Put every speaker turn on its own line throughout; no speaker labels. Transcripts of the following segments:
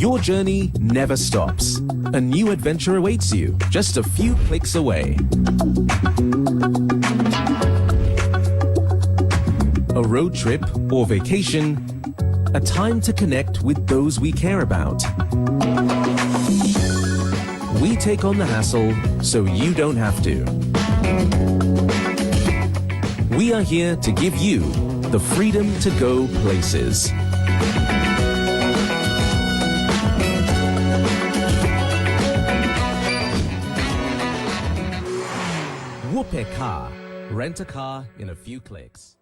Your journey never stops. A new adventure awaits you just a few clicks away. A road trip or vacation, a time to connect with those we care about. We take on the hassle so you don't have to. We are here to give you the freedom to go places. WopeCar. Rent a car in a few clicks.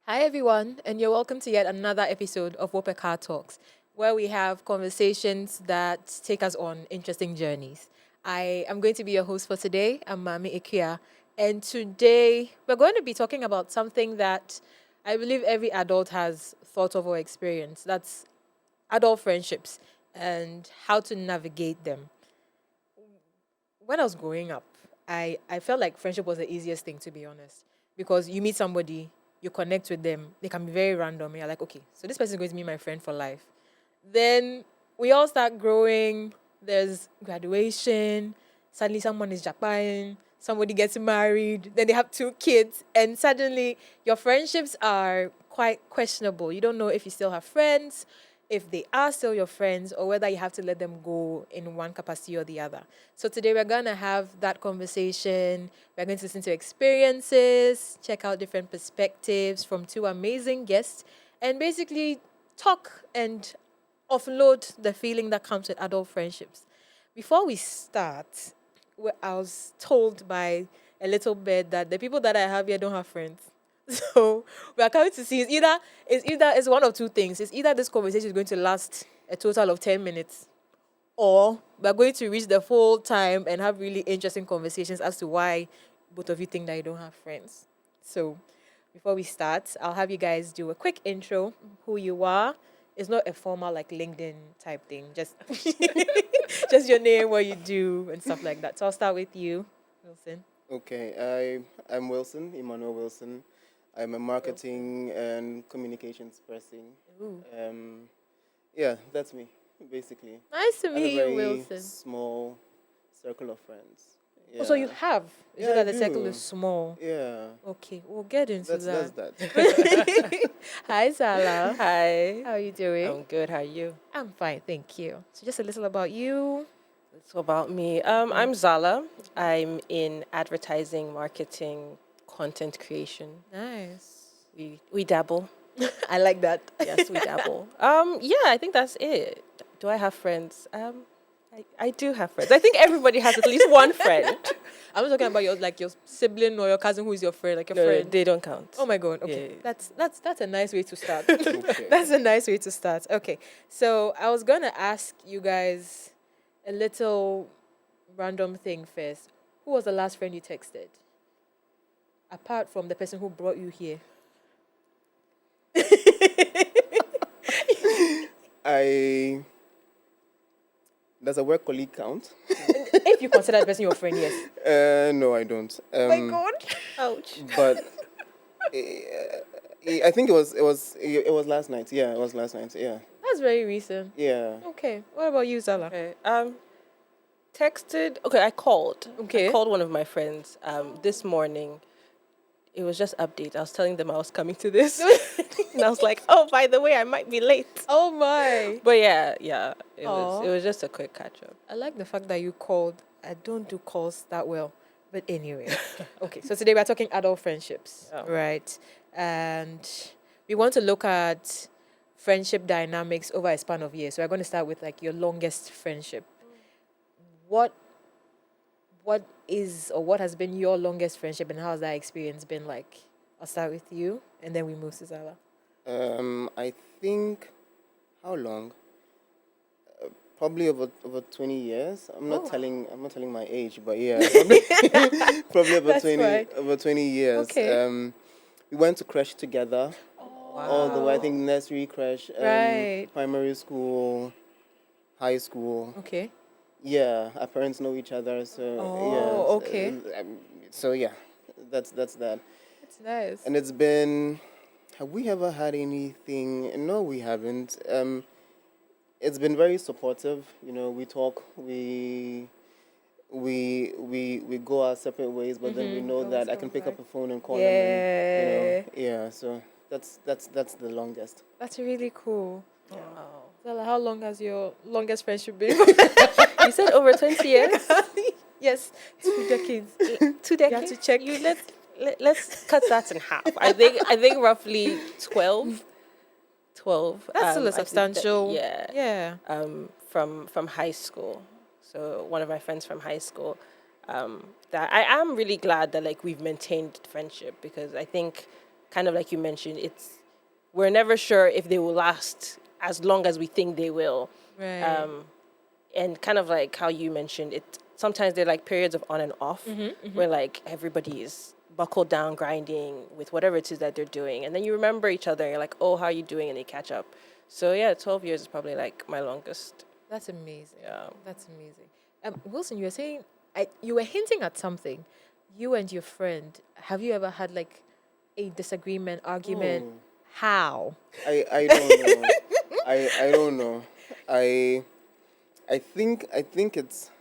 Hi everyone, and you're welcome to yet another episode of WopeCar Talks, where we have conversations that take us on interesting journeys. I am going to be your host for today. I'm Maame Akua, and today we're going to be talking about something that I believe every adult has thought of or experienced. That's adult friendships and how to navigate them. When I was growing up, I felt like friendship was the easiest thing, to be honest, because you meet somebody, you connect with them, they can be very random. You're like, okay, so this person is going to be my friend for life. Then we all start growing. There's graduation. Suddenly someone is Japan. Somebody gets married. Then they have 2 kids. And suddenly your friendships are quite questionable. You don't know if you still have friends, if they are still your friends, or whether you have to let them go in one capacity or the other. So today we're going to have that conversation. We're going to listen to experiences, check out different perspectives from 2 amazing guests, and basically talk and offload the feeling that comes with adult friendships. Before we start, I was told by a little bird that the people that I have here don't have friends. So we are coming to see it's one of 2 things. It's either this conversation is going to last a total of 10 minutes, or we're going to reach the full time and have really interesting conversations as to why both of you think that you don't have friends. So before we start, I'll have you guys do a quick intro, who you are. It's not a formal like LinkedIn type thing, just just your name, what you do, and stuff like that. So I'll start with you, Wilson.
Okay, I'm Wilson, Emmanuel Wilson. I'm a marketing and communications person.
Ooh.
Yeah, that's me, basically.
Nice to
I have a
meet you,
very
Wilson.
small circle of friends.
Oh, so you have? Is
Yeah,
it that
I
the circle
do.
is small?
Yeah,
Okay, we'll get into
that's
that.
that.
Hi, Zala.
Hi,
How are you doing?
I'm good. How are you?
I'm fine, thank you. So just a little about you.
So about me, I'm Zala. I'm in advertising, marketing, content creation.
Nice.
We dabble.
I like that.
Yes, we dabble. Yeah, I think that's it. Do I have friends? I do have friends. I think everybody has at least one friend.
I'm not talking about your sibling or your cousin who is your friend, like your
No,
friend.
they don't count.
Oh my god. Okay,
Yeah.
that's a nice way to start.
Okay.
That's a nice way to start. Okay, so I was gonna ask you guys a little random thing first. Who was the last friend you texted? Apart from the person who brought you here.
Does a work colleague count?
If you consider the person your friend, yes.
No, I don't.
Oh my god.
Ouch.
But I think it was last night. Yeah, it was last night. Yeah.
That's very recent.
Yeah.
Okay. What about you, Zala?
Okay. Texted. Okay, I called.
Okay.
I called one of my friends this morning. It was just update. I was telling them I was coming to this, and I was like, "Oh, by the way, I might be late."
Oh my.
But yeah, it
Aw.
was just a quick catch up.
I like the fact that you called. I don't do calls that well. But anyway. Okay, so today we're talking adult friendships.
Oh.
Right. And we want to look at friendship dynamics over a span of years. So we're going to start with like your longest friendship. What is or what has been your longest friendship, and how has that experience been like? I'll start with you and then we move to Zala.
I think how long? Probably over 20 years. I'm not telling my age, but yeah, probably
That's fine.
over 20 years.
Okay.
We went to crash together. All the way, I think nursery crash,
Right.
primary school, high school.
Okay.
Yeah, our parents know each other, so
Oh,
yeah.
okay.
So yeah, that's that.
That's nice.
And it's been. Have we ever had anything? No, we haven't. it's been very supportive. You know, we talk, we go our separate ways, but then we know that I can pick up a phone and call him, and yeah. So that's the longest.
That's really cool.
Wow.
Zala, how long has your longest friendship been?
You said over 20 years?
Yes, 2 decades.
2 decades?
You have to check.
Let's cut that in half. I think roughly 12. 12.
That's still a
I think
substantial.
yeah. From high school. So one of my friends from high school. That I am really glad that like we've maintained friendship, because I think, kind of like you mentioned, we're never sure if they will last as long as we think they will.
Right.
And kind of like how you mentioned it, sometimes they're like periods of on and off, where like everybody is buckled down, grinding with whatever it is that they're doing, and then you remember each other. And you're like, oh, how are you doing? And they catch up. So yeah, 12 years is probably like my longest.
That's amazing.
Yeah.
That's amazing. Wilson, you were saying, you were hinting at something. You and your friend, have you ever had like a disagreement, argument?
Oh.
How?
I don't know. I don't know. I think it's.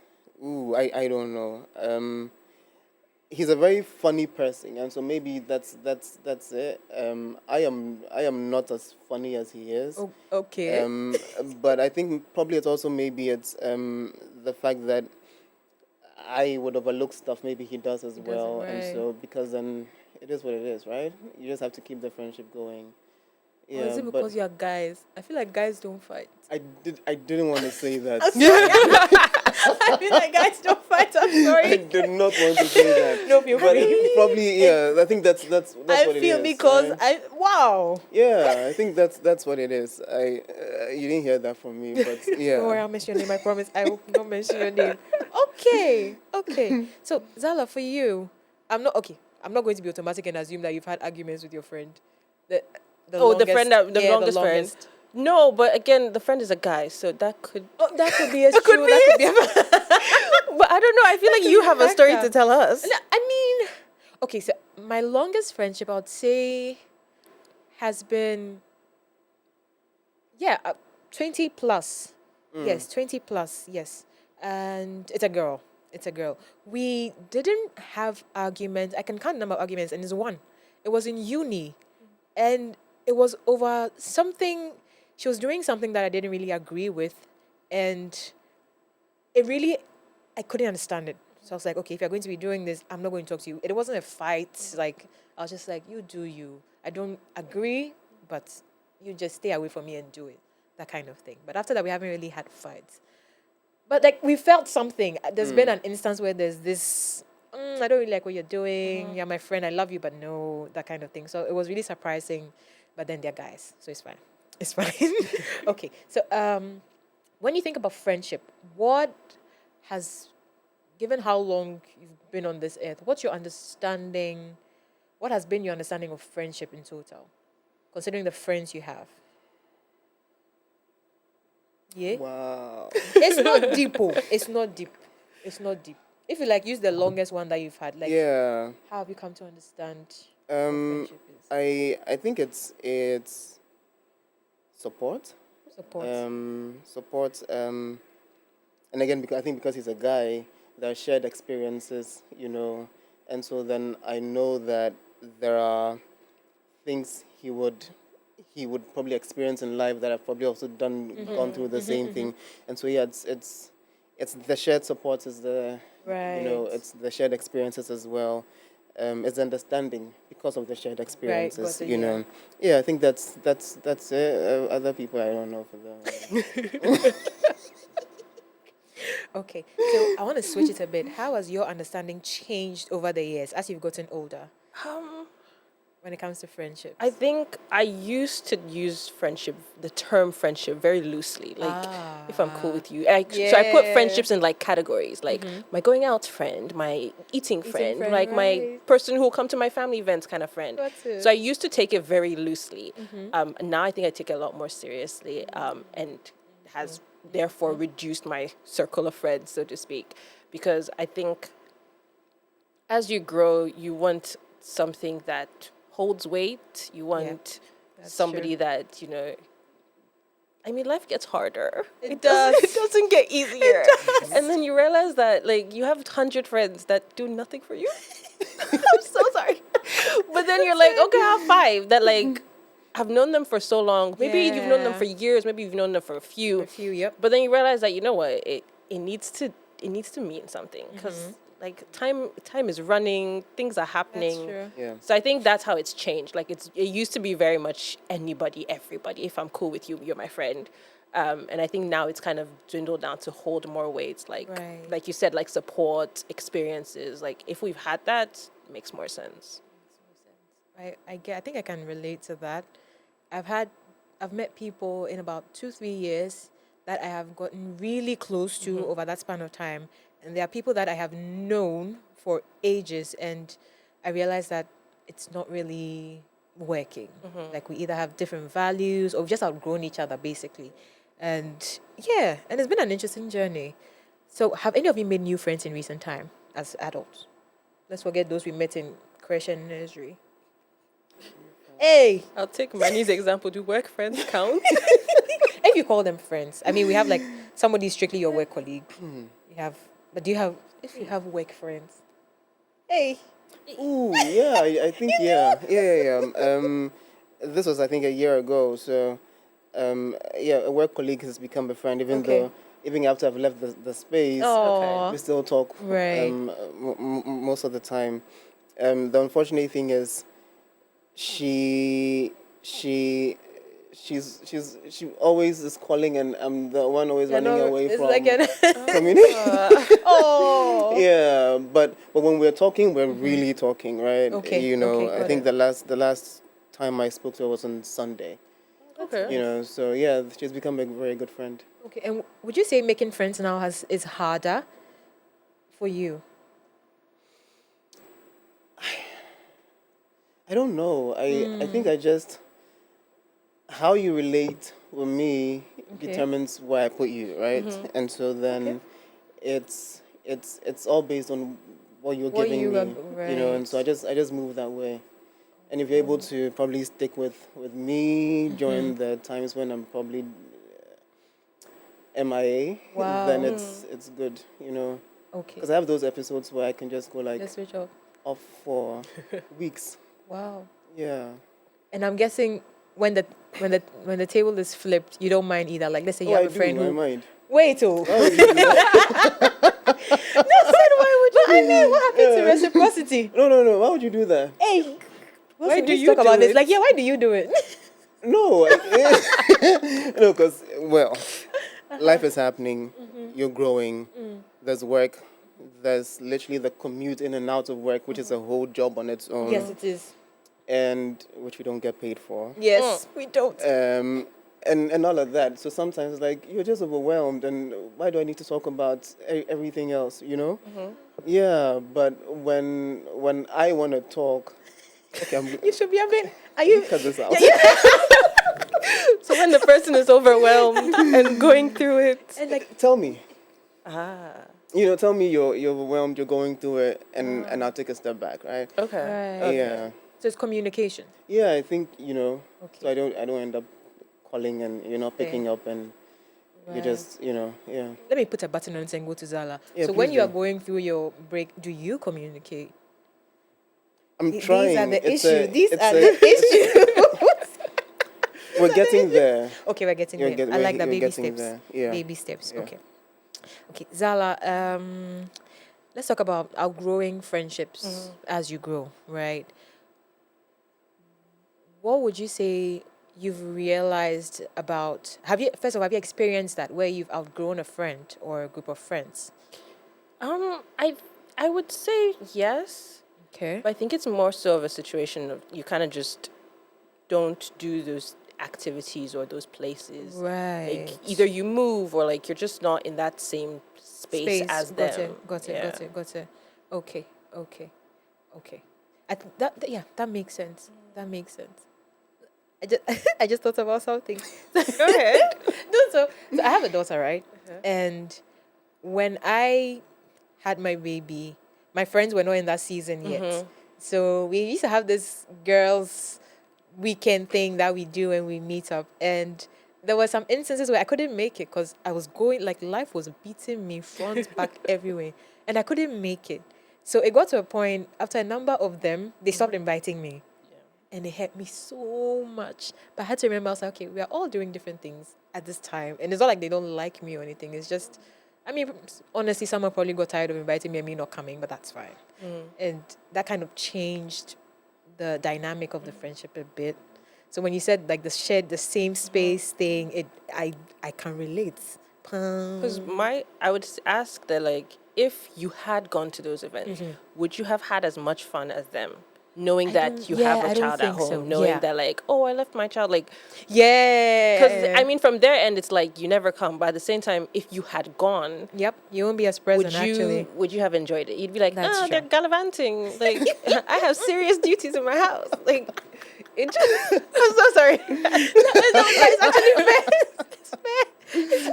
I don't know. He's a very funny person, and so maybe that's it. I am not as funny as he is.
Oh, okay.
But I think probably it's the fact that I would overlook stuff maybe he does as well, and
right.
so because then it is what it is, right? You just have to keep the friendship going.
Or is it because you're guys? I feel like guys don't fight.
I didn't want to say that.
I feel like guys don't fight. I'm
I
sorry.
did not want to say that.
No, feel
But
free.
probably, yeah. I think that's what it is.
I feel because
right?
wow.
Yeah, I think that's what it is. You didn't hear that from me, but yeah.
Don't worry, I'll mention your name. I promise. I will not mention your name. Okay. So Zala, for you, I'm not going to be automatic and assume that you've had arguments with your friend. The
longest
longest
friend. No, but again, the friend is a guy, so that could.
Oh, that could be a
That
true.
could be
That could be
But I don't know. I feel like you have a story to tell us.
No, I mean, okay. So my longest friendship, I would say, has been 20 plus. Yes, 20 plus. Yes, and it's a girl. We didn't have arguments. I can count the number of arguments, and it's one. It was in uni, and it was over something. She was doing something that I didn't really agree with, and I couldn't understand it. So I was like, okay, if you're going to be doing this, I'm not going to talk to you. It wasn't a fight. Like, I was just like, you do you. I don't agree, but you just stay away from me and do it. That kind of thing. But after that, we haven't really had fights. But like, we felt something. There's been an instance where there's this, I don't really like what you're doing. You're my friend. I love you, but no, that kind of thing. So it was really surprising. But then they're guys, so it's fine. It's fine. Okay. So when you think about friendship, given how long you've been on this earth, what's your understanding? What has been your understanding of friendship in total, considering the friends you have? Yeah.
Wow.
It's not deep. It's not deep. If you like use the longest one that you've had, like,
Yeah.
how have you come to understand what friendship is?
I think it's support.
Support.
And again, because he's a guy, there are shared experiences, and so then I know that there are things he would probably experience in life that I've probably also gone through the same thing, and so yeah, it's the shared support is the
Right.
it's the shared experiences as well. It's understanding because of the shared experiences,
got it,
Yeah, I think that's it. Other people, I don't know for them.
Okay, so I want to switch it a bit. How has your understanding changed over the years as you've gotten older when it comes to friendship?
I think I used to use the term friendship very loosely. Like, if I'm cool with you. So I put friendships in like categories, like my going out friend, my eating friend, like my
right.
person who will come to my family events kind of friend.
Got it.
So I used to take it very loosely. Now I think I take it a lot more seriously, and has therefore reduced my circle of friends, so to speak, because I think as you grow, you want something that holds weight. You want
That's
somebody
true.
that I mean, life gets harder.
It does.
It doesn't get easier. And then you realize that, like, you have 100 friends that do nothing for you. I'm so sorry. But then you're like, okay, I have 5 that, like, I've known them for so long. Maybe you've known them
Yeah.
for years. Maybe you've known them for a few.
A few, yep.
But then you realize that, you know what, it needs to mean something, because like time is running, things are happening.
That's true.
Yeah.
So I think that's how it's changed. Like it used to be very much anybody, everybody. If I'm cool with you, you're my friend. And I think now it's kind of dwindled down to hold more weights. Like
Right.
like you said, like support, experiences. Like if we've had that, it makes more sense.
I think I can relate to that. I've met people in about 2-3 years that I have gotten really close to over that span of time. And there are people that I have known for ages, and I realize that it's not really working. Like we either have different values or we've just outgrown each other basically. And yeah, and it's been an interesting journey. So have any of you made new friends in recent time as adults? Let's forget those we met in creche and nursery. Hey,
I'll take Manny's example. Do work friends count?
if you call them friends, I mean, we have like somebody strictly your work colleague. You have, but do you have? If you have work friends, hey,
Ooh, yeah, I think, yeah. This was, I think, a year ago. So, yeah, a work colleague has become a friend, even
Okay.
though, even after I've left the space,
Aw.
we still talk
Right.
most of the time. The unfortunate thing is, she always is calling, and I'm the one always running away
it's
from
like an
community.
oh,
Yeah, but when we're talking, we're really talking, right?
Okay,
You know,
okay,
I
got
think
it.
the last time I spoke to her was on Sunday.
Okay.
You know, so yeah, she's become a very good friend.
okay. And would you say making friends now is harder for you?
I don't know. I think I just how you relate with me
Okay.
determines where I put you, right? And so then it's all based on what you're
What
giving
you
me,
are-
you know. And so I just move that way. And if you're able to probably stick with me during the times when I'm probably MIA,
Wow.
then it's good, you know.
Okay,
Because I have those episodes where I can just go like
let's switch up.
off for weeks.
Wow.
Yeah.
And I'm guessing when the table is flipped, you don't mind either. Like let's say you have
I
a friend
do, I
who
mind.
wait oh.
Why would you do that?
Why would you? I mean, what happened to reciprocity?
No. Why would you do that?
Hey,
Why do
let's
you
talk
do
about this?
it?
Like, yeah, why do you do it?
No. No, because, well, life is happening. You're growing. There's work. There's literally the commute in and out of work, which is a whole job on its own.
Yes, it is.
And which we don't get paid for.
Yes, we don't.
And all of that. So sometimes, like, you're just overwhelmed, and why do I need to talk about everything else, you know? Yeah, but when I want to talk, okay,
You should be a bit. Are you?
cut this out.
So when the person is overwhelmed and going through it.
And like,
Tell me.
Ah.
You know, tell me you're overwhelmed, you're going through it, and I'll take a step back, right?
Okay.
right.
Yeah.
So it's communication.
Yeah, I think, you know,
Okay.
so I don't end up calling and you're not picking up and
Right.
you're just, you know, yeah.
Let me put a button on it and go to Zala.
Yeah,
So when
please
you are
do.
going through your break, do you communicate?
I'm
These
trying.
are the
It's
issues. These
it's
are the issues.
We're getting there.
Okay, we're getting
You're
there.
get-
I like
we're-
that
you're
baby
getting
steps.
there. Yeah.
Baby steps.
Yeah.
Okay. Okay, Zala. Let's talk about outgrowing friendships as you grow. Right. What would you say you've realized about? Have you experienced that where you've outgrown a friend or a group of friends?
I would say yes,
Okay.
but I think it's more so of a situation of you kind of just don't do those activities or those places.
Right.
Like either you move or like you're just not in that same space as
Got
them.
Got it.
Yeah.
Got it. Okay. That makes sense. That makes sense. I just thought about something.
Go ahead.
No, so I have a daughter, right? And when I had my baby, my friends were not in that season yet. So we used to have this girls' weekend thing that we do when we meet up. And there were some instances where I couldn't make it because I was going, like, life was beating me front, back, everywhere. And I couldn't make it. So it got to a point, after a number of them, they stopped inviting me. And it hurt me so much. But I had to remember, I was like, okay, we are all doing different things at this time. And it's not like they don't like me or anything. It's just, I mean, honestly, someone probably got tired of inviting me and me not coming, but that's fine. And that kind of changed the dynamic of the friendship a bit. So when you said like the same space thing, I can relate.
Because I would ask that, like, if you had gone to those events, would you have had as much fun as them? Knowing that you have a child at home, knowing that, like, oh, I left my child, like, because I mean, from their end, it's like you never come. But at the same time, if you had gone,
you won't be as present. Actually,
would you have enjoyed it? You'd be like, they're gallivanting. Like, I have serious duties in my house. Like, it just, I'm so sorry. No, it's actually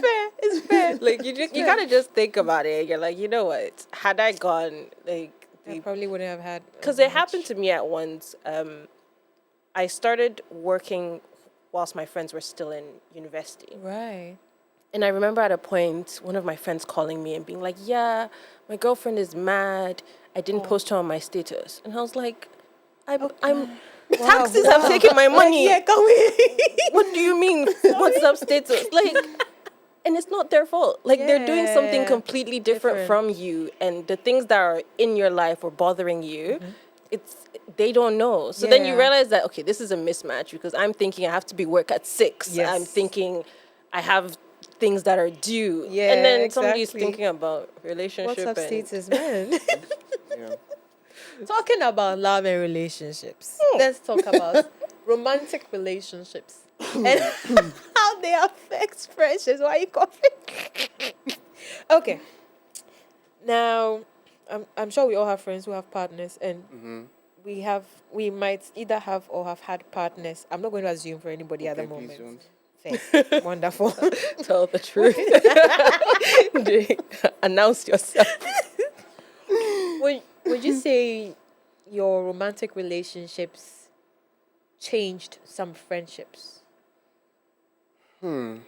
fair. It's fair. Like, you gotta just think about it. You're like, you know what? Had I gone, like,
I probably wouldn't have had,
because it happened to me at once. I started working whilst my friends were still in university.
Right.
And I remember at a point, one of my friends calling me and being like, yeah, my girlfriend is mad. I didn't post her on my status. And I was like, taxes have taken my money.
Yeah, come here.
What do you mean, what's up status? Like, and it's not their fault. Like, they're doing something completely different from you. And the things that are in your life or bothering you, they don't know. So then you realize that, okay, this is a mismatch, because I'm thinking I have to be work at 6.
Yes.
I'm thinking I have things that are due.
Yeah,
and then somebody's thinking about relationship.
What's up,
and
status, man? Talking about love and relationships, let's talk about romantic relationships and how they affect friendships. Why are you coughing? Okay. Now, I'm sure we all have friends who have partners, and we might either have or have had partners. I'm not going to assume for anybody at the moment. Fair. Wonderful.
Tell the truth. Announce yourself.
Would you say your romantic relationships changed some friendships?
For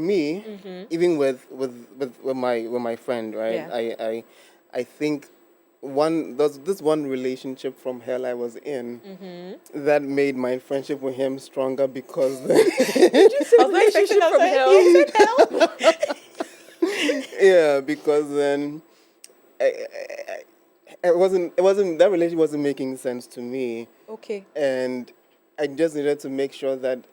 me, even with my friend, right? I think this one relationship from hell I was in that made my friendship with him stronger, because
Relationship from hell.
yeah, because then it wasn't that relationship wasn't making sense to me.
Okay.
And I just needed to make sure that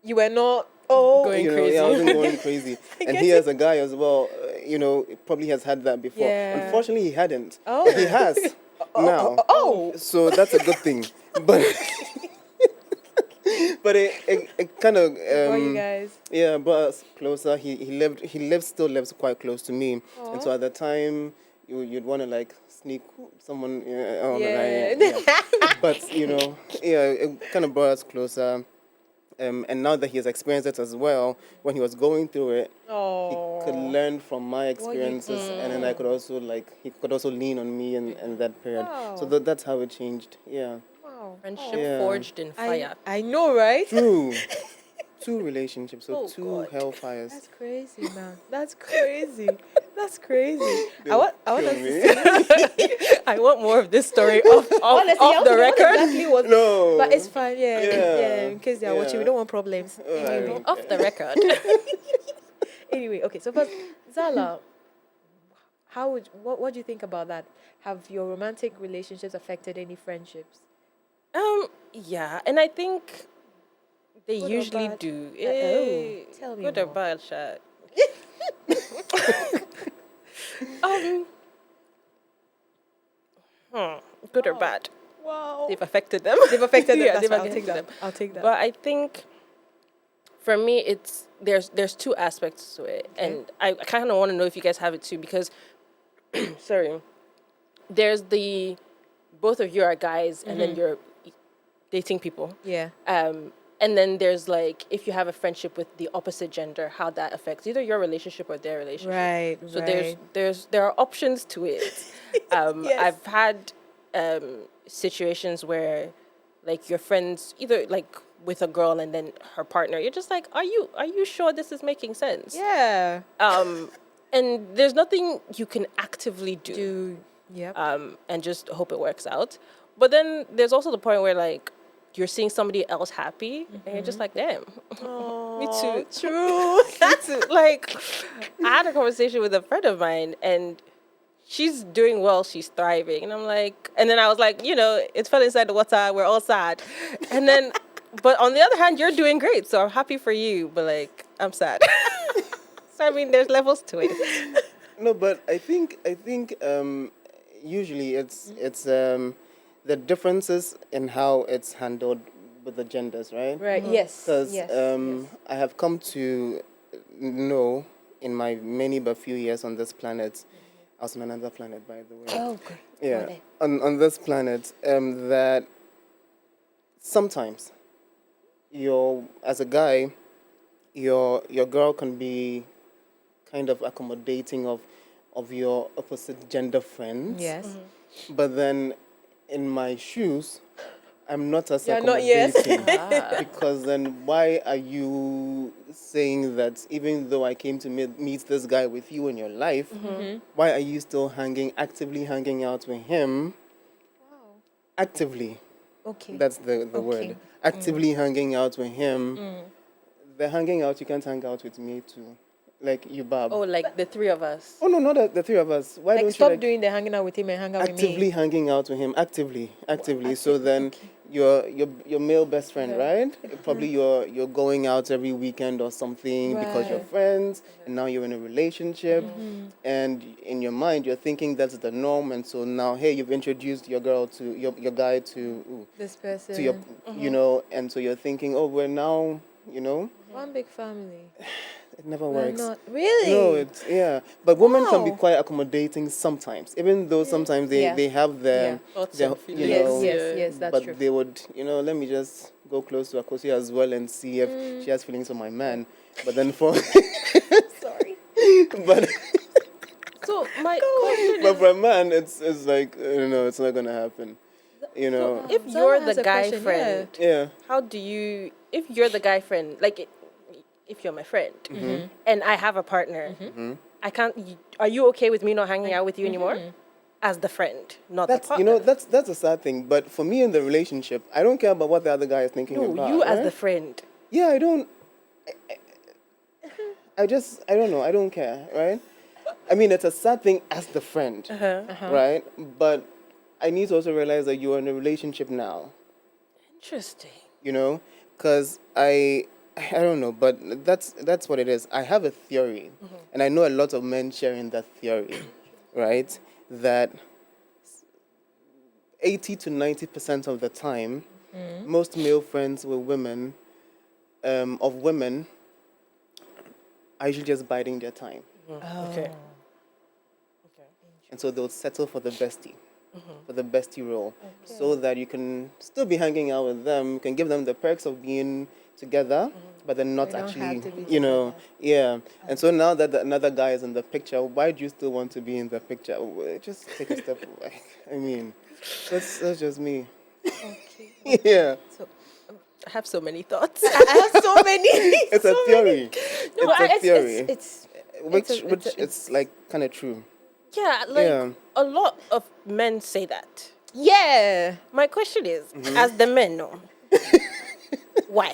You were not
going crazy.
I wasn't going crazy. And he, as a guy as well, probably has had that before.
Yeah.
Unfortunately, he hadn't.
Oh.
He has now. So that's a good thing. But but it kind of
you guys.
yeah, brought us closer. He still lives quite close to me. And so at the time, you'd want to like sneak someone on the right. But it kind of brought us closer. And now that he has experienced it as well, when he was going through it, he could learn from my experiences, and then he could also lean on me in that period.
Wow.
So that's how it changed. Yeah.
Wow.
Friendship forged in fire.
I know, right?
True. 2 relationships, so
Oh,
2
God.
hellfires.
That's crazy, man. That's crazy. That's crazy. I want us to
me.
I want more of this story off the record.
Exactly what,
No.
But it's fine, yeah. In case they are watching, we don't want problems. Anyway.
Off the record.
Anyway, okay. So first, Zala, what do you think about that? Have your romantic relationships affected any friendships?
Yeah, and I think they
Good or
usually
bad?
do.
Tell me
Good or
more.
bad, chat. Good or bad.
Wow.
They've affected them.
They've affected them.
Yeah,
That's
they've
fine. I'll
affected
take
them.
that. I'll take that.
But I think for me, there's 2 aspects to it, and I kind of want to know if you guys have it too, because sorry, there's the both of you are guys, and then you're dating people.
Yeah.
And then there's like, if you have a friendship with the opposite gender, how that affects either your relationship or their relationship.
Right.
So
right.
there are options to it.
Yes.
I've had situations where like your friends either like with a girl and then her partner, you're just like, are you sure this is making sense?
Yeah.
And there's nothing you can actively do.
Yep.
And just hope it works out. But then there's also the point where like you're seeing somebody else happy and you're just like, damn. Me too.
True.
Me too. Like, I had a conversation with a friend of mine and she's doing well, she's thriving. And I'm like, and then I was like, it fell inside the water, we're all sad. And then, but on the other hand, you're doing great. So I'm happy for you, but like, I'm sad. So, I mean, there's levels to it.
No, but I think usually it's the differences in how it's handled with the genders, right?
Right. Yes.
Because
yes.
I have come to know in my many but few years on this planet, I was on another planet, by the way.
Oh, good.
Yeah, on this planet, that sometimes as a guy, your girl can be kind of accommodating of your opposite gender friends.
Yes.
But then in my shoes, I'm not as
You're not, yes.
accommodating. Because then why are you saying that even though I came to meet this guy with you in your life, why are you still actively hanging out with him?
Wow.
Actively.
Okay.
That's the word. Actively hanging out with him. The hanging out, you can't hang out with me too. Like you, Bob.
Oh, like the three of us.
Oh, no, not the three of us. Why
Like,
don't
stop
you
doing the hanging out with him and hang out with me.
actively hanging out with him? Actively. So then your male best friend, right? Probably you're going out every weekend or something because you're
Right.
friends, and now you're in a relationship, and in your mind you're thinking that's the norm, and so now hey, you've introduced your girl to your guy to
This person.
to your and so you're thinking, oh, we're now
One big family.
it never
Why
works.
not? Really?
No, but women can be
Wow.
quite accommodating sometimes, even though sometimes they have their,
Thoughts
their
and
you
feelings.
know,
Yes, that's
but
true.
they would, let me just go close to Akosi as well and see if she has feelings for my man. But then
Sorry.
but
So my question
but for a man, it's like it's not gonna happen.
if
Zala
you're
has
the
a
guy
question,
friend,
Yeah.
how do you, if you're the guy friend, like if you're my friend and I have a partner, I can't, are you okay with me not hanging out with you anymore? As the friend, not
That's
the partner.
that's a sad thing. But for me in the relationship, I don't care about what the other guy is thinking
No,
about.
you as
right?
the friend.
Yeah, I don't. I don't know. I don't care, right? I mean, it's a sad thing as the friend, right? But I need to also realize that you are in a relationship now,
Interesting.
because I don't know, but that's what it is. I have a theory, and I know a lot of men sharing that theory, right? That 80 to 90% of the time, most male friends with women, of women, are usually just biding their time.
Okay.
And so they'll settle for the bestie, for the bestie role, so that you can still be hanging out with them. You can give them the perks of being together, but then not
They don't
actually,
have to be together.
yeah. And so now that another guy is in the picture, why do you still want to be in the picture? Just take a step away. I mean, that's just me.
Okay.
Yeah,
So I have so many thoughts.
I have so many.
it's a theory.
No,
it's a theory,
It's
which it's like kind of true.
Yeah, like
Yeah.
a lot of men say that.
yeah.
My question is, as the men know, why?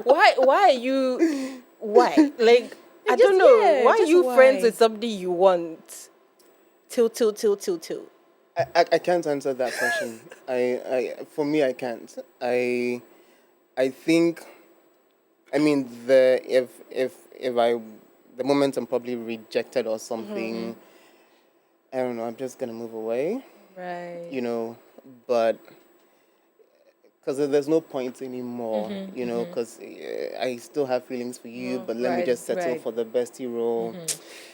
Why are you? Why? Like I don't know. Why are
just
you friends
why?
with somebody you want? Till.
I can't answer that question. For me, I can't. I think, I mean, the moment I'm probably rejected or something, I don't know, I'm just gonna move away,
Right.
but because there's no point anymore, because I still have feelings for you, but let me
Right,
just settle
right.
for the bestie role.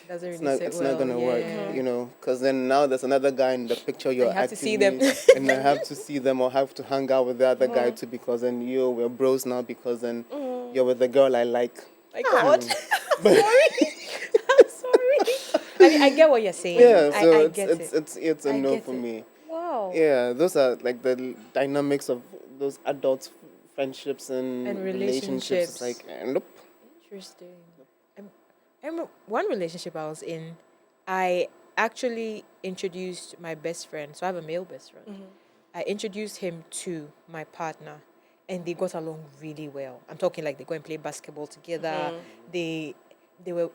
Doesn't really
It's not,
sit
it's
well.
not gonna
yeah.
work, because then now there's another guy in the picture you're
you have to see
actively-
them.
and I have to see them or have to hang out with the other guy too, because then we're bros now, because then you're with the girl I like.
My God. I'm sorry. I get what you're saying.
Yeah, so
I get it.
it's a
I
no
get
for
it.
me.
Wow.
Yeah, those are like the dynamics of those adult friendships and,
And
relationships. It's like, nope.
Interesting. I remember one relationship I was in, I actually introduced my best friend. So I have a male best friend. I introduced him to my partner, and they got along really well. I'm talking like they go and play basketball together. They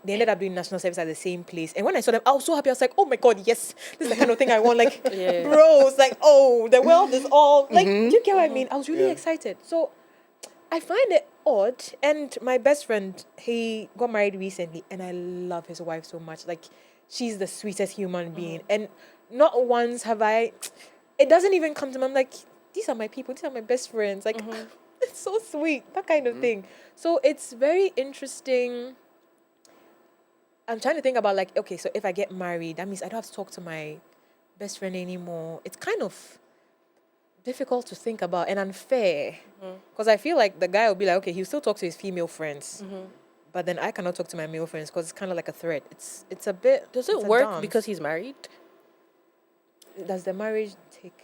ended up doing national service at the same place. And when I saw them, I was so happy. I was like, oh my God, yes, this is the kind of thing I want. Like, bros, like, oh, the world is all like, do you get what I mean? I was really excited. So I find it odd. And my best friend, he got married recently, and I love his wife so much. Like, she's the sweetest human being. And not once have it doesn't even come to me. I'm like, these are my people. These are my best friends. Like, it's so sweet, that kind of thing. So it's very interesting. I'm trying to think about like, okay, so if I get married, that means I don't have to talk to my best friend anymore. It's kind of difficult to think about and unfair. Because I feel like the guy will be like, okay, he'll still talk to his female friends. But then I cannot talk to my male friends because it's kind of like a threat. It's a bit...
Does it work because he's married?
Does the marriage take...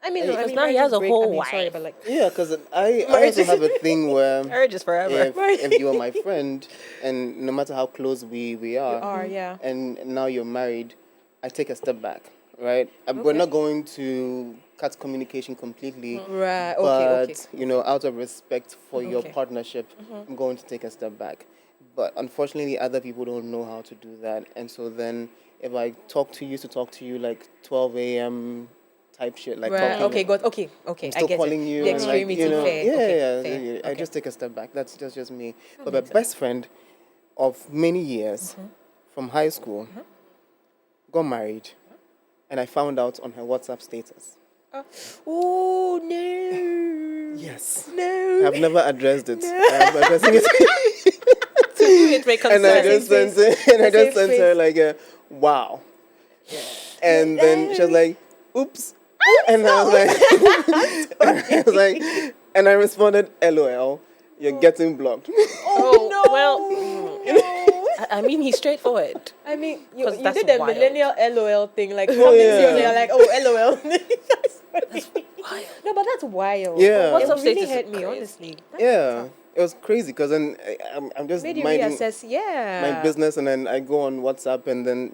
I mean,
Because now he has a whole wife.
Sorry, but like...
Yeah, because I also have a thing where
Marriage is forever.
if you are my friend, and no matter how close we are,
You are, yeah.
and now you're married, I take a step back, right? We're not going to cut communication completely,
Right,
but
okay.
you know, out of respect for your
Okay.
partnership, I'm going to take a step back. But unfortunately, other people don't know how to do that, and so then if I used to talk to you like 12 a.m. type shit, like
Right,
talking.
okay, good, okay.
I'm
I
still
get
calling
it.
you.
The
and, like,
extremity,
you know,
fair.
Yeah,
Okay,
yeah.
fair.
I
Okay.
just take a step back. That's just me. But my best friend of many years from high school got married, and I found out on her WhatsApp status.
Oh, no.
Yes.
No.
I've never addressed it. I'm addressing it.
It may
And I
concern.
just sent her like a wow. And then she was like, oops. And I was like, and I responded, LOL, you're getting blocked.
Oh, no.
Well, I mean, he's straightforward.
I mean, you
'Cause that's
did the
wild.
millennial LOL thing. Like,
Oh, yeah.
you're like, oh, LOL. That's
wild.
No, but that's wild.
Yeah.
It
WhatsApp
really
status is
hurt me,
crazy.
honestly. That's
Yeah. It was crazy because then I'm just
made you
minding
reassess, yeah.
my business, and then I go on WhatsApp, and then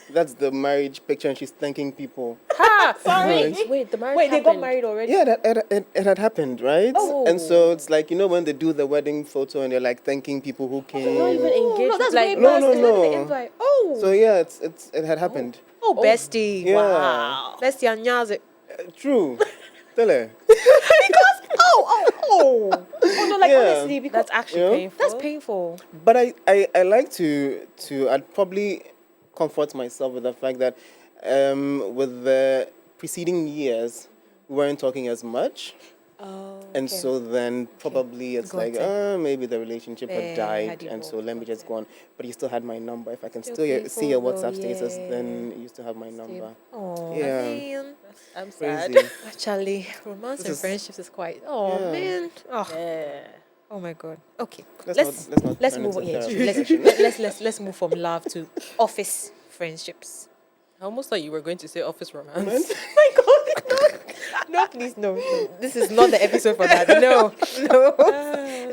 that's the marriage picture, and she's thanking people.
Ha! Sorry.
Wait, the marriage
Wait, they got
happened.
married already?
Yeah, it had happened, right?
Oh.
And so it's like, you know, when they do the wedding photo and they're like thanking people who came.
Not even engaged.
No, that's
like,
way
No,
past.
no,
It's not even
no.
invite. Oh.
So yeah, it had happened.
Oh, bestie.
Yeah.
Wow. Bestie anyaze.
True. Tell her.
Oh, no, like
Yeah.
honestly, because
that's actually
You know?
painful.
that's painful.
But I like to I'd probably comfort myself with the fact that with the preceding years we weren't talking as much.
Oh.
And so then probably it's
Got
like,
it.
maybe the relationship
Fair,
had died,
had
and so
evolved,
let me
got
just
it.
go on. But you still had my number. If I can
Still
still see your
painful though,
WhatsApp status,
yeah.
then you still have my number.
Oh,
Yeah.
man.
I'm sad.
Crazy.
Actually, romance
This
and
is-
friendships is quite. Oh,
Yeah.
man. Oh.
Yeah.
Oh my God. Okay.
Let's not turn
move on.
into
Yeah,
therapy
let's,
session.
let's move from love to office friendships.
I almost thought you were going to say office romance.
My God, no, please, no. This is not the episode for that. No.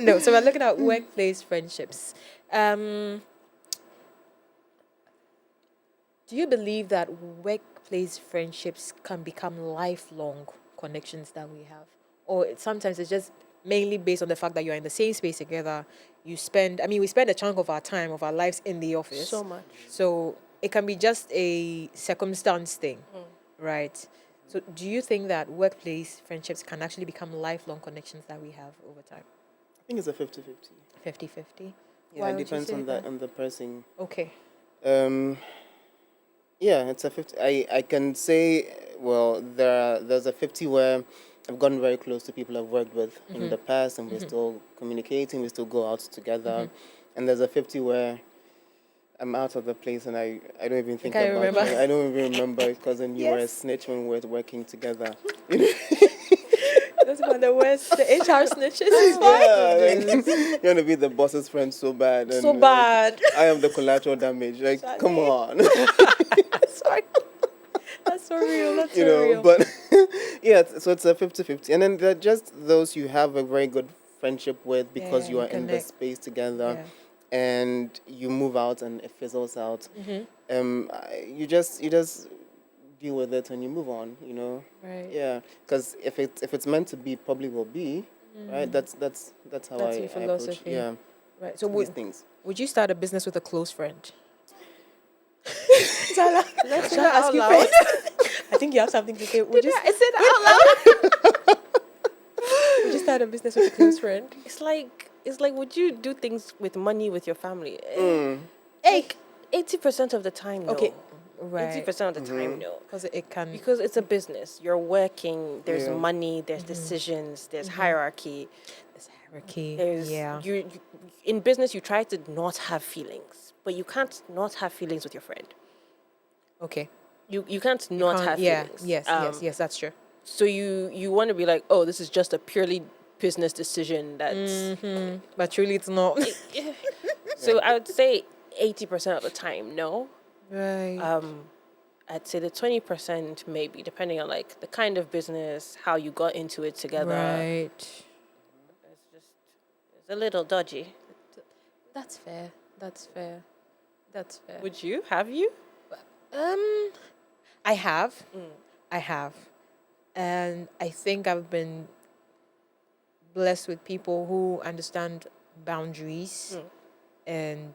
No. So we're looking at workplace friendships. Do you believe that workplace friendships can become lifelong connections that we have, or sometimes it's just mainly based on the fact that you're in the same space together? We spend a chunk of our time, of our lives in the office.
So much.
So it can be just a circumstance thing, right? So do you think that workplace friendships can actually become lifelong connections that we have over time?
I think it's a 50-50.
50-50?
Yeah, it depends on the person.
Okay.
Yeah, it's a 50. I can say, well, there's a 50 where I've gotten very close to people I've worked with in the past, and we're still communicating, we still go out together. And there's a 50 where I'm out of the place and I don't even think
can't
about
remember.
it. I don't even remember because then you were a
Yes.
snitch when we were working together.
That's one of the worst. The HR snitches is
Yeah, like, you want to be the boss's friend so bad. And,
so bad.
I am the collateral damage. Like, come on.
Sorry. That's so real. That's
you
so
know,
real.
but yeah, so it's a 50-50. And then there are just those you have a very good friendship with because
Yeah,
you
you
are in the
connect.
space together,
Yeah.
and you move out and it fizzles out.
Mm-hmm.
You just deal with it and you move on, you know.
Right.
Yeah, because if it's meant to be, probably will be, right? That's how
That's
I
your
approach,
philosophy.
yeah,
Right. So
these things.
would you start a business with a close friend? Zala,
Let's
shall I ask you first? I think you have something to say. Would you,
I said that out loud.
would you start a business with a close friend?
It's like, would you do things with money with your family?
Hey.
80% of the time, no.
Okay. Right.
80% of the time, no.
Because it can.
Because it's a business. You're working. There's
Yeah.
money. There's decisions. There's hierarchy.
There's hierarchy.
There's
Yeah.
you in business. You try to not have feelings, but you can't not have feelings with your friend.
Okay.
You can't not
Can't-
have
yeah.
feelings.
Yes. That's true.
So you want to be like, oh, this is just a purely business decision. That's
But truly, it's not.
so I would say 80% of the time, no.
Right.
I'd say the 20% maybe, depending on like the kind of business, how you got into it together.
Right.
It's a little dodgy.
That's fair. That's fair. That's fair.
Would you? Have you?
I have. I have. And I think I've been blessed with people who understand boundaries and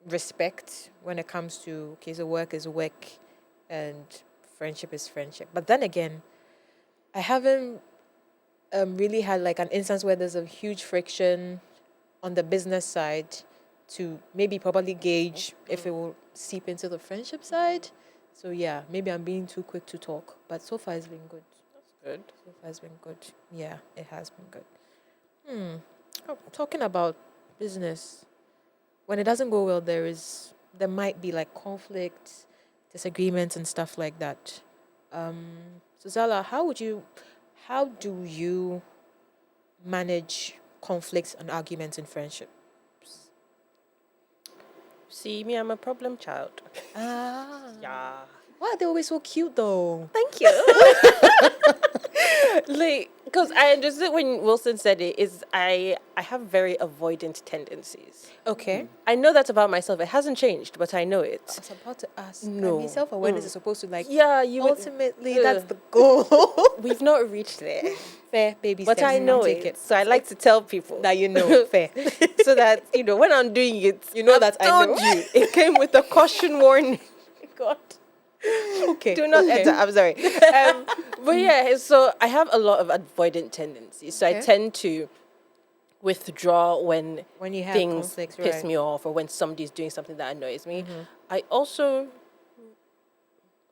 respect when it comes to, okay, so work is work and friendship is friendship. But then again, I haven't really had like an instance where there's a huge friction on the business side to maybe properly gauge if it will seep into the friendship side. So yeah, maybe I'm being too quick to talk, but so far it's been good.
Good.
So far it's been good. Yeah, it has been good. Oh, talking about business, when it doesn't go well, there might be like conflicts, disagreements, and stuff like that. So Zala, how do you manage conflicts and arguments in friendship?
See me, I'm a problem child.
Ah,
Yeah.
why are they always so cute though?
Thank you. Like, because I understood when Wilson said it, is I have very avoidant tendencies.
Okay.
I know that about myself. It hasn't changed, but I know
I
it.
was about to ask.
No.
I mean, self-awareness is supposed to like.
Yeah, you would.
Ultimately, that's the goal.
We've not reached there.
Fair, baby
But
steps.
I know
Take
it. So I like to tell people.
That you know. Fair.
So that, when I'm doing it,
You know that I
told
know.
you. It came with a caution warning.
God. Okay.
Do not
okay.
enter. I'm sorry. But yeah, so I have a lot of avoidant tendencies. So I
Okay.
tend to withdraw when
When you have
things
conflicts,
piss
right.
me off or when somebody's doing something that annoys me. I also,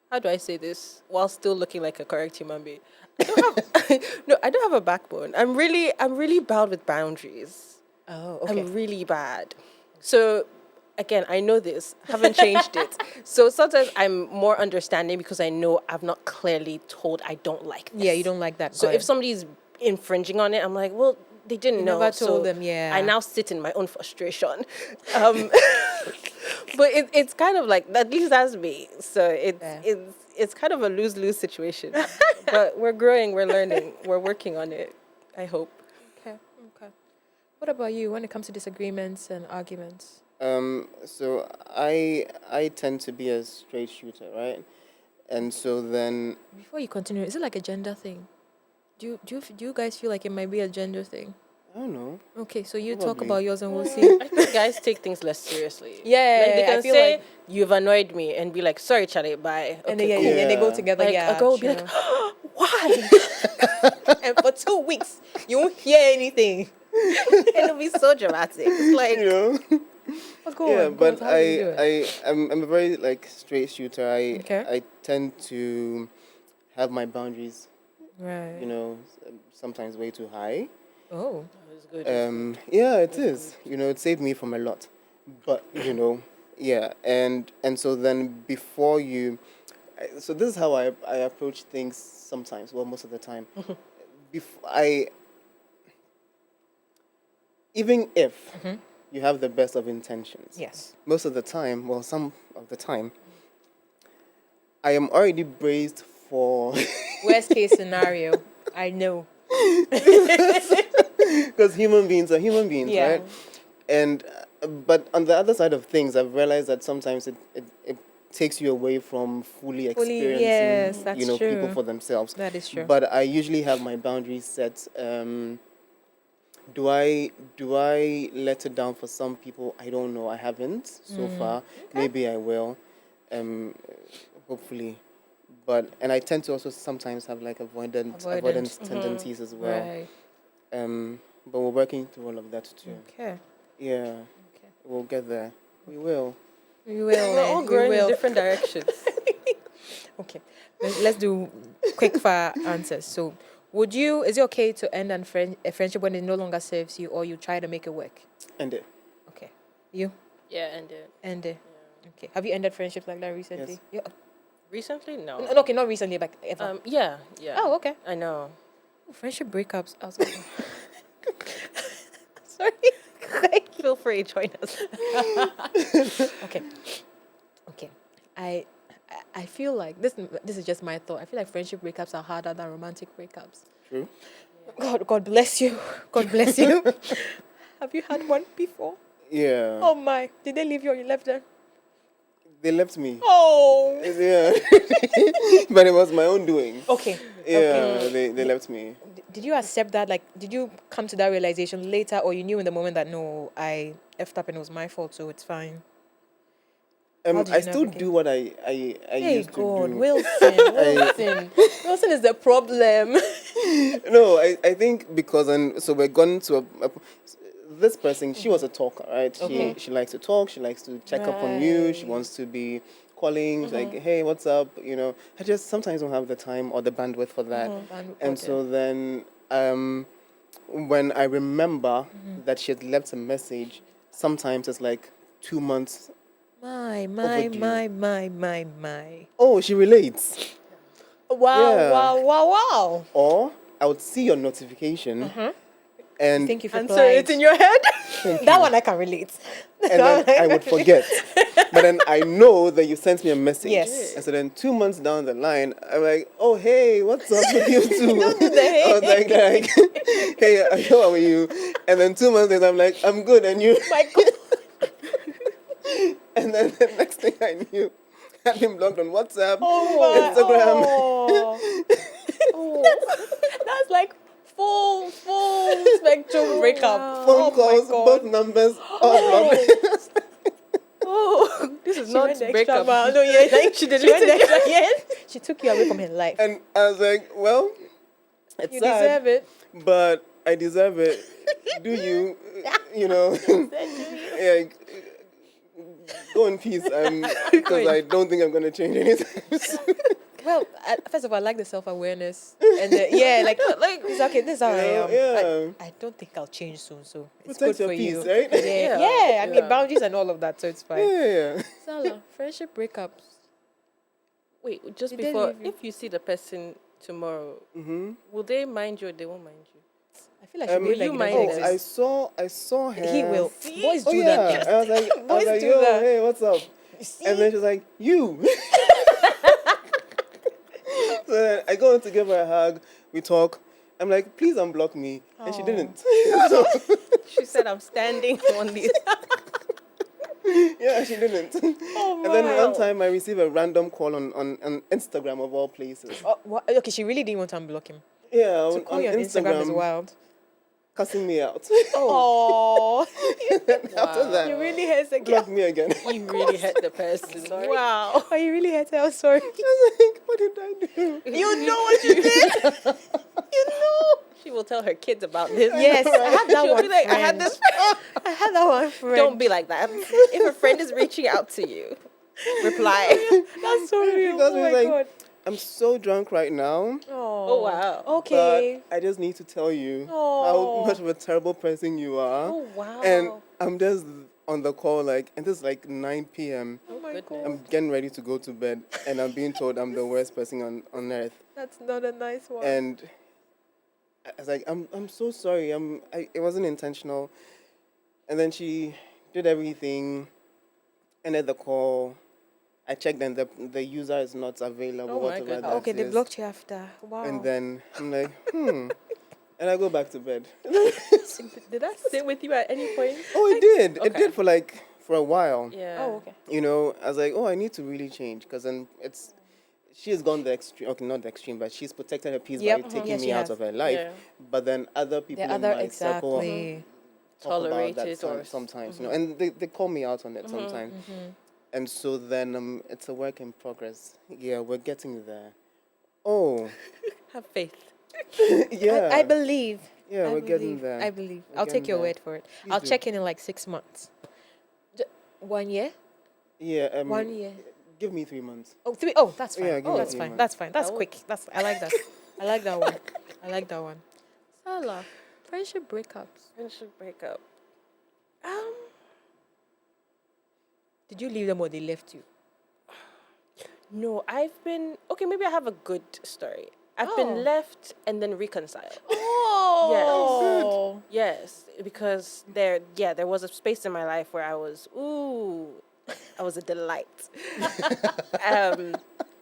how do I say this while still looking like a correct human being? I don't have a backbone. I'm really bad with boundaries.
Oh, okay.
I'm really bad. So again, I know this, haven't changed it. So sometimes I'm more understanding because I know I've not clearly told I don't like this.
Yeah, you don't like that.
So
Got
if
it.
somebody's infringing on it, I'm like, well, they didn't
You
know.
never
so
told them, yeah.
I now sit in my own frustration. But it's kind of like, at least that's me. So
Fair.
it's kind of a lose-lose situation. But we're growing, we're learning, we're working on it, I hope.
Okay. What about you when it comes to disagreements and arguments?
So I tend to be a straight shooter, right? And so then
Before you continue, is it like a gender thing? Do you guys feel like it might be a gender thing?
I don't know.
Okay, so you talk
Probably.
about yours and we'll see.
I think guys take things less seriously.
Yeah,
Like they
I
can
feel
say,
like-
you've annoyed me, and be like, sorry, Charlie, bye.
And
Okay,
then,
cool.
and they go
Yeah.
together.
Like,
yeah,
a girl will be
true.
like, why?
And for 2 weeks, you won't hear anything.
It'll be so dramatic. It's like,
You know?
What's going
Yeah,
on?
but
How do you do it?
I'm a very like straight shooter.
Okay.
I tend to have my boundaries,
Right.
sometimes way too high.
Oh.
it's good.
Yeah, it is. It saved me from a lot. But yeah, and so then before you, so this is how I approach things sometimes. Well, most of the time, even if you have the best of intentions.
Yes.
Most of the time, well, some of the time, I am already braced for
Worst case scenario. I know.
because human beings are human beings,
Yeah.
right? And but on the other side of things, I've realized that sometimes it takes you away from fully experiencing,
yes, that's
people
true.
for themselves.
That is true.
But I usually have my boundaries set. Do I let it down for some people? I don't know. I haven't so far. Maybe I will. Hopefully. And I tend to also sometimes have like avoidance tendencies as well.
Right.
But we're working through all of that too.
Okay.
Yeah.
Okay.
We'll get there. We will.
We will.
We're all
we
growing in
will.
different directions.
Okay. Let's do quick fire answers. So, is it okay to end a friendship when it no longer serves you, or you try to make it work?
End it.
Okay. You?
Yeah, and
End it. Okay. Have you ended friendships like that recently?
Yes.
Yeah.
recently, no.
Okay, not recently, but ever.
Yeah.
Oh, okay.
I know.
Friendship breakups. I was like, sorry.
Feel free, join us.
Okay. I feel like this is just my thought. I feel like friendship breakups are harder than romantic breakups.
True.
God bless you. God bless you. Have you had one before?
Yeah.
Oh my. Did they leave you or you left them?
They left me.
Oh.
Yeah. But it was my own doing.
Okay.
Yeah, they left me.
Did you accept that? Like, did you come to that realization later, or you knew in the moment that no, I effed up and it was my fault, so it's fine? How did
I
you
still
navigate?
do what I
Hey
used to
God,
do.
Wilson is the problem.
No, I think because so we're going to this person. She was a talker, right?
Okay.
She likes to talk. She likes to check up on you. She wants to be calling, like, hey, what's up? I just sometimes don't have the time or the bandwidth for that. And so then, when I remember that she had left a message, sometimes it's like 2 months.
My.
Oh, she relates.
Wow,
Yeah.
wow.
Or I would see your notification, and
Think you've
Answer
replied.
it in your head.
That one I can relate.
and then I would forget. But then I know that you sent me a message.
Yes.
And so then 2 months down the line, I'm like, oh, hey, what's up with you two?
Don't do the hey.
I was like, hey, how are you? And then 2 months later, I'm like, I'm good, and you?
My God.
And then the next thing I knew, I had been blocked on WhatsApp,
Instagram.
Instagram.
That's like full spectrum breakup.
Phone calls,
my God.
both numbers, all blocked.
This is
She
not
went the extra
breakup.
mile. No, yeah, like
She
she went
deleted
the extra. Yes, she took you away from her life.
And I was like, well, it's
You
sad,
deserve it.
but I deserve it. Do you, yeah, go in peace, because I don't think I'm going to change anything.
Well, first of all, I like the self-awareness. And it's okay, this is how I am.
Yeah.
I don't think I'll change soon, so it's
Protect
good
your
for
peace,
you.
right?
Yeah. I mean, boundaries and all of that, so it's fine.
Yeah.
Zala, friendship breakups.
Wait, just
Did they
before,
leave you?
if you see the person tomorrow, will they mind you or they won't mind you?
I feel like she will
you
like
mind
it
it?
doesn't
I saw her.
exist. He will. Boys
Oh
do
yeah.
that.
I was like,
Boys do
yo,
that.
hey, what's up?
See?
And then she's like, you. So then I go in to give her a hug. We talk. I'm like, please unblock me. And she didn't. So,
She said, I'm standing on this.
yeah, she didn't.
Oh,
And then
wow.
one time I received a random call on Instagram of all places.
Oh, what? Okay, she really didn't want to unblock him.
Yeah,
To call you on Instagram is wild.
cussing me out.
Oh,
After that,
you really hurt the
blocked me again.
You really hurt the person.
Wow. Oh, you really hurt her. I'm sorry.
I was like, what did I do?
You know what you did. You know.
She will tell her kids about this.
Yes, I had that
She'll
one
be like, I had
friend.
this.
I had that one friend.
Don't be like that. If a friend is reaching out to you, reply.
That's so real.
Because
Oh
we
my
like,
God.
I'm so drunk right now,
Oh, wow.
Okay.
but I just need to tell you
Oh.
how much of a terrible person you are.
Oh, wow.
And I'm just on the call, like, and this is like 9 p.m.
Oh my
goodness.
God.
I'm getting ready to go to bed, and I'm being told I'm the worst person on earth.
That's not a nice one.
And I was like, I'm so sorry. It wasn't intentional. And then she did everything, ended the call. I checked and the user is not available.
Oh my
whatever
goodness.
that
Okay, they
is.
blocked you after. Wow.
And then I'm like, and I go back to bed.
Did that sit with you at any point?
Oh, it did. It
Okay.
did for a while.
Yeah.
Oh, okay.
You know, I was like, oh, I need to really change because then she has gone the extreme. Okay, not the extreme, but she's protected her peace
Yep,
by taking
yes,
me
she
out
has.
of her life.
Yeah.
But then other people in my circle
exactly.
talk about that
Tolerate it or
sometimes, you know, and they call me out on it sometimes. And so then it's a work in progress. Yeah, we're getting there. Oh,
Have faith.
yeah.
I believe.
Yeah,
I
we're getting
believe.
there.
I believe.
We're
I'll take
getting
your
there.
word for it.
Please
I'll
do.
check in like 6 months. 1 year?
Yeah.
1 year.
Give me 3 months.
Oh, 3. Oh, that's fine.
Yeah, give
Oh,
me
that's
3
fine.
months.
That's fine. That's
Oh.
quick. I like that. I like that one. I like that one. Zala, friendship breakups.
Friendship breakup.
Did you leave them or they left you?
No, I've been okay. Maybe I have a good story. I've
Oh.
been left and then reconciled.
Oh.
Yes, because there was a space in my life where I was a delight.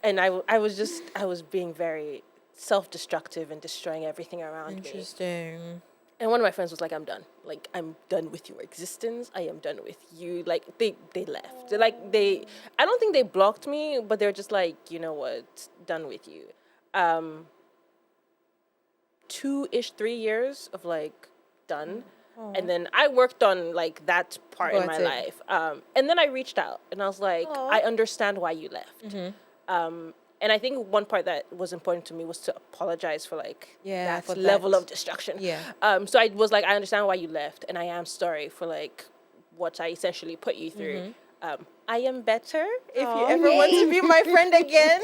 And I was being very self-destructive and destroying everything around me.
Interesting.
And one of my friends was like, I'm done. Like, I'm done with your existence. I am done with you. Like, they left. I don't think they blocked me, but they're just like, you know what, done with you. 2-ish, 3 years of like done. And then I worked on like that part in
Got
my
it.
life. And then I reached out and I was like, I understand why you left. And I think one part that was important to me was to apologize for like
Yeah,
that
for
level
that.
of destruction.
Yeah.
So I was like, I understand why you left, and I am sorry for like what I essentially put you through. I am better if you ever want to be my friend again.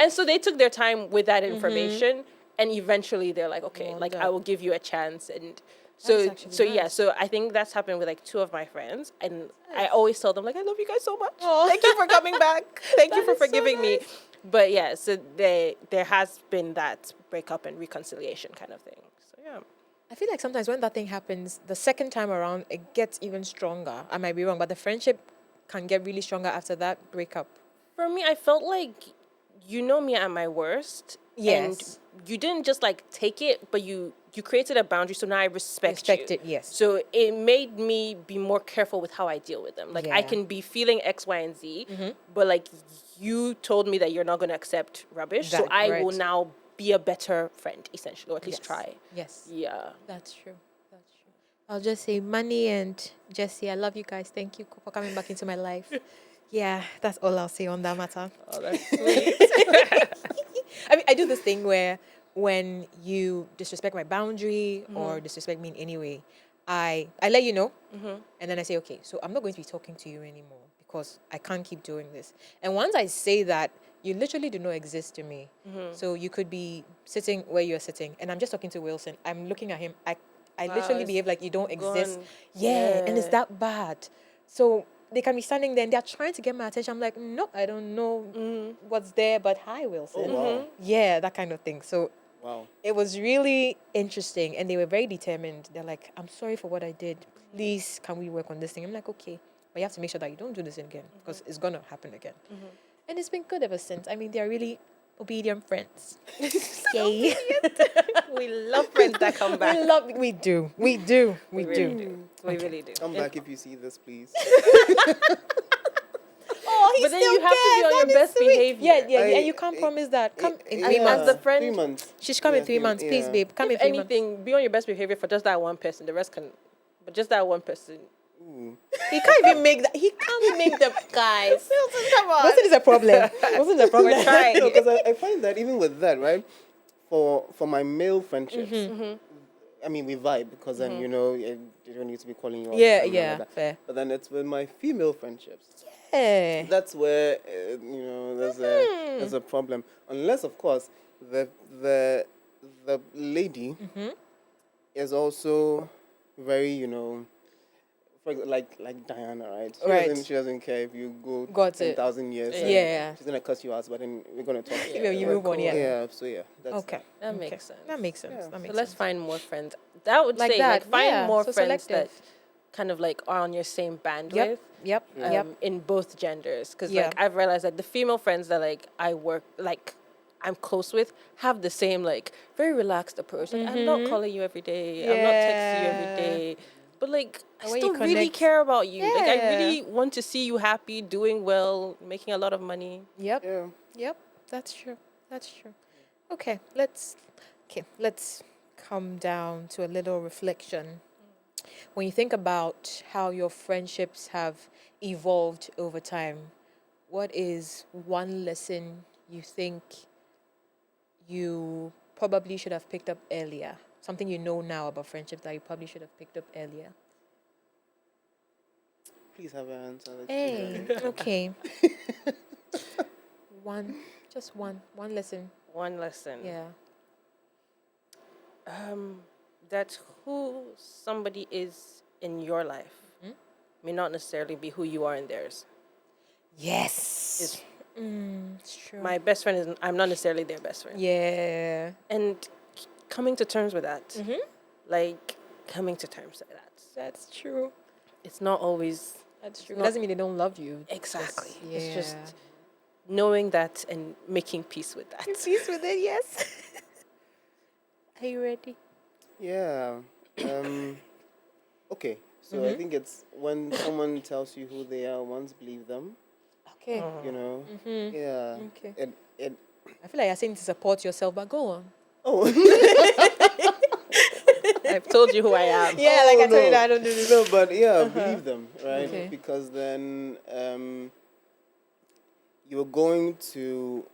And so they took their time with that information, and eventually they're like, okay, like I will give you a chance. And so I think that's happened with like 2 of my friends, and I always tell them like, I love you guys so much. Thank you for coming back. Thank you for forgiving me. But yeah, so there has been that breakup and reconciliation kind of thing. So yeah.
I feel like sometimes when that thing happens, the second time around, it gets even stronger. I might be wrong, but the friendship can get really stronger after that breakup.
For me, I felt like you know me at my worst.
Yes.
And you didn't just like take it, but you created a boundary, so now I respect you.
It, yes.
So it made me be more careful with how I deal with them. Like I
Yeah.
can be feeling X, Y, and Z, but like you told me that you're not going to accept rubbish, so
That-
I
right.
will now be a better friend, essentially, or at least
Yes.
try.
Yes.
Yeah.
That's true. That's true. I'll just say, Manny and Jesse, I love you guys. Thank you for coming back into my life. Yeah, that's all I'll say on that matter.
Oh, that's sweet.
I mean, I do this thing where when you disrespect my boundary or disrespect me in any way, I let you know, and then I say, okay, so I'm not going to be talking to you anymore because I can't keep doing this. And once I say that, you literally do not exist to me. So you could be sitting where you're sitting, and I'm just talking to Wilson. I'm looking at him. I literally
it's
behave like you don't exist.
gone.
Yeah, and it's
Yeah.
that bad. So they can be standing there and they're trying to get my attention. I'm like, no, I don't know what's there, but hi, Wilson.
Oh, wow.
Yeah, that kind of thing. So
Wow.
it was really interesting, and they were very determined. They're like, I'm sorry for what I did. Please, can we work on this thing? I'm like, okay, but you have to make sure that you don't do this again because it's going to happen again. And it's been good ever since. I mean, they're really obedient friends. Yay.
We love friends that come back.
We do. We
really do. We really do.
Come back if you see this, please.
Oh,
But then you have to be on your best behavior.
Yeah,
I-
and you can't promise that. Come in
Yeah,
3 months.
As a friend,
3 months.
She's coming
Yeah,
3 months. Please,
yeah.
babe. Come in
if
3 months.
anything, be on your best behavior for just that one person. The rest can, but just that one person.
Ooh.
He can't even make that. He can't make the guys.
Come on.
Wilson is a problem. Wilson is a problem.
We're trying.
No, because I find that even with that, right, for my male friendships, I mean, we vibe because then, you know, you don't need to be calling you all the
Yeah,
time and all
yeah,
that.
fair.
But then it's with my female friendships.
Yeah.
That's where, you know, there's a problem. Unless, of course, the lady is also very, you know, for like Diana, right?
Right.
She doesn't care if you go
Got it.
10,000 years. and
Yeah.
She's gonna cuss you out, but then we're gonna talk.
You move on, yeah.
Yeah. So yeah. That's
Okay.
That makes sense.
That makes sense.
Yeah.
That makes
So let's
sense.
find more friends. That would
Like
say,
that,
like, find
yeah,
more
so
friends
selective.
kind of like are on your same bandwidth.
Yep.
In both genders, because
Yeah.
like I've realized that the female friends that like I'm close with have the same like very relaxed approach. Like I'm not calling you every day. I'm not texting you every
Yeah.
day. But like I
The way you
still really
connect.
care about you. Like I
Yeah.
really want to see you happy, doing well, making a lot of money.
Yep.
Yeah.
Yep. That's true. That's true. Okay, let's come down to a little reflection. When you think about how your friendships have evolved over time, what is one lesson you think you probably should have picked up earlier? Something you know now about friendship that you probably should have picked up earlier.
Please have an answer. Let's
Hey,
see.
okay. Just one lesson.
One lesson.
Yeah.
That who somebody is in your life may not necessarily be who you are in theirs.
Yes. It's true.
My best friend is I'm not necessarily their best friend.
Yeah.
And coming to terms with that. Like coming to terms with that.
That's true.
It's not always
That's true. It
not-
doesn't mean they don't love you.
exactly.
Yeah.
It's just knowing that and making peace with that.
Peace with it, yes. Are you ready?
Yeah. Okay. So I think it's when someone tells you who they are once, believe them.
Okay.
You know. Yeah.
Okay.
It.
I feel like you're saying to support yourself, but go on.
Oh.
I've told you who I am.
Yeah, like I told you that I don't do this.
No, but yeah, believe them, right?
Okay.
Because then you're going to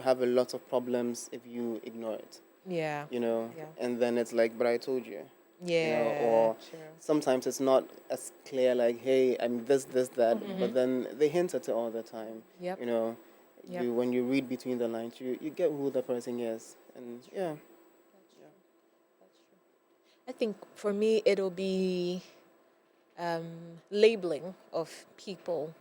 have a lot of problems if you ignore it.
Yeah.
You know.
Yeah.
And then it's like, but I told you.
Yeah.
You know, or
true.
sometimes it's not as clear, like, hey, I'm this, that, but then they hint at it all the time.
Yep.
You know,
Yep.
when you read between the lines, you get who the person is, and yeah.
I think for me it'll be labeling of people.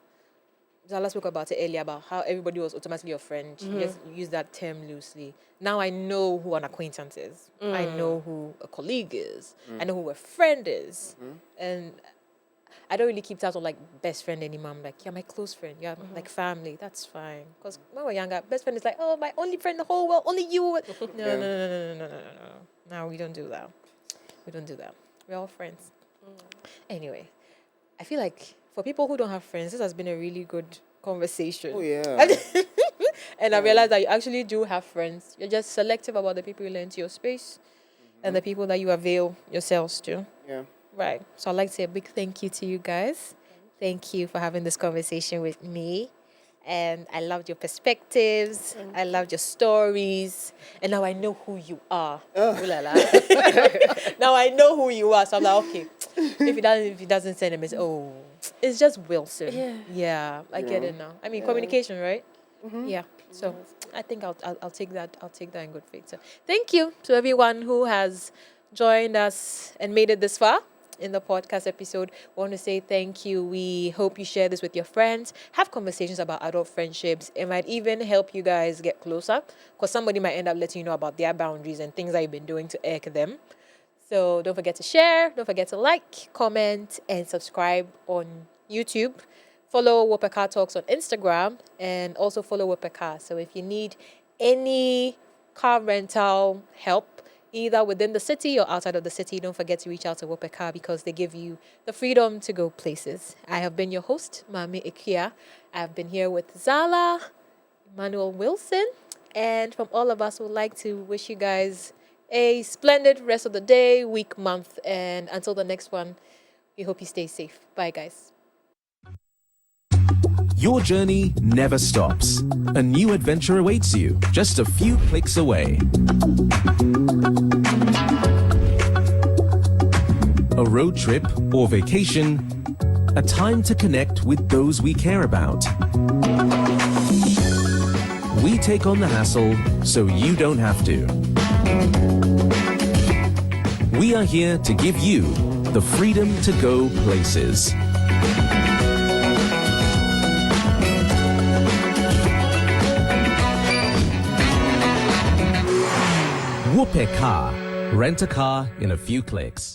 Zala spoke about it earlier about how everybody was automatically your friend. You just use that term loosely. Now I know who an acquaintance is. I know who a colleague is. I know who a friend is. And I don't really keep tabs on like best friend anymore. I'm like, you're my close friend. You're like family. That's fine. Because when we're younger, best friend is like, oh, my only friend in the whole world, only you. No. No, we don't do that. We don't do that. We're all friends. Anyway, I feel like for people who don't have friends, this has been a really good conversation.
Oh yeah.
And I realized that you actually do have friends. You're just selective about the people you let into your space and the people that you avail yourselves to.
Yeah.
Right. So I'd like to say a big thank you to you guys. Thank you for having this conversation with me. And I loved your perspectives. I loved your stories. And now I know who you are. Ooh la la. Now I know who you are. So I'm like, okay. If he doesn't send a message, oh, it's just Wilson. Yeah. I get it now. I mean, communication, right? Yeah. So I think I'll take that. I'll take that in good faith. So thank you to everyone who has joined us and made it this far in the podcast episode. We want to say thank you. We hope you share this with your friends. Have conversations about adult friendships. It might even help you guys get closer because somebody might end up letting you know about their boundaries and things that you've been doing to irk them. So don't forget to share. Don't forget to like, comment, and subscribe on YouTube. Follow WopeCar Talks on Instagram and also follow WopeCar. So if you need any car rental help, either within the city or outside of the city, don't forget to reach out to WopeCar because they give you the freedom to go places. I have been your host, Maame Akua. I've been here with Zala, Emmanuel Wilson, and from all of us, we'd like to wish you guys a splendid rest of the day, week, month, and until the next one, we hope you stay safe. Bye, guys.
Your journey never stops. A new adventure awaits you just a few clicks away. A road trip or vacation, a time to connect with those we care about. We take on the hassle so you don't have to. We are here to give you the freedom to go places. WopeCar. Rent a car in a few clicks.